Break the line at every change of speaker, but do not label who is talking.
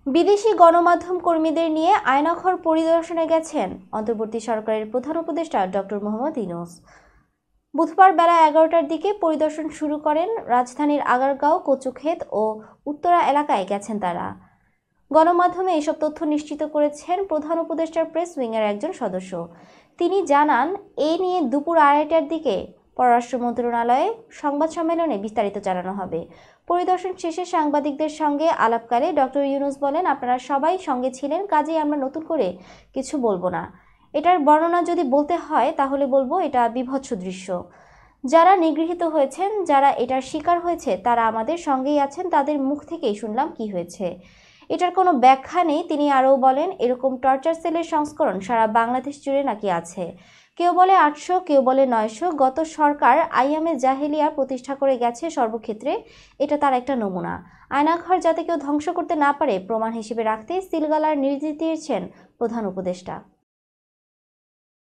বিদেশি গণমাধ্যম কর্মীদের নিয়ে আয়নাঘর পরিদর্শনে গেছেন অন্তর্বর্তী সরকারের প্রধান উপদেষ্টা ডক্টর মোহাম্মদ ইউনূস। বুধবার বেলা 11টার দিকে পরিদর্শন শুরু করেন। রাজধানীর আগারগাঁও, কচুক্ষেত ও উত্তরা এলাকায় গেছেন তারা। গণমাধ্যমে এসব তথ্য নিশ্চিত করেছেন প্রধান উপদেষ্টার প্রেস উইংয়ের একজন সদস্য। তিনি জানান, এ নিয়ে দুপুর 2:30টার দিকে পররাষ্ট্র মন্ত্রণালয়ে সংবাদ সম্মেলনে বিস্তারিত জানানো হবে। পরিদর্শন শেষে সাংবাদিকদের সঙ্গে আলাপকালে ডক্টর ইউনূস বলেন, আপনারা সবাই সঙ্গে ছিলেন, কাজেই আমরা নতুন করে কিছু বলবো না। এটার বর্ণনা যদি বলতে হয় তাহলে বলবো এটা বিভৎস দৃশ্য। যারা নিগৃহীত হয়েছেন, যারা এটার শিকার হয়েছে তারা আমাদের সঙ্গেই আছেন, তাদের মুখ থেকেই শুনলাম কি হয়েছে। এটার কোনো ব্যাখ্যা নেই। তিনি আরও বলেন, এরকম টর্চার সেলের সংস্করণ সারা বাংলাদেশ জুড়ে নাকি আছে। কেউ বলে 800, কেউ বলে 900। গত সরকার আইয়ামে জাহেলিয়া প্রতিষ্ঠা করে গেছে সর্বক্ষেত্রে, এটা তার একটা নমুনা। আয়নাঘর যাতে কেউ ধ্বংস করতে না পারে প্রমাণ হিসেবে রাখতে সিলগালার নির্দেশ দিয়েছেন প্রধান উপদেষ্টা।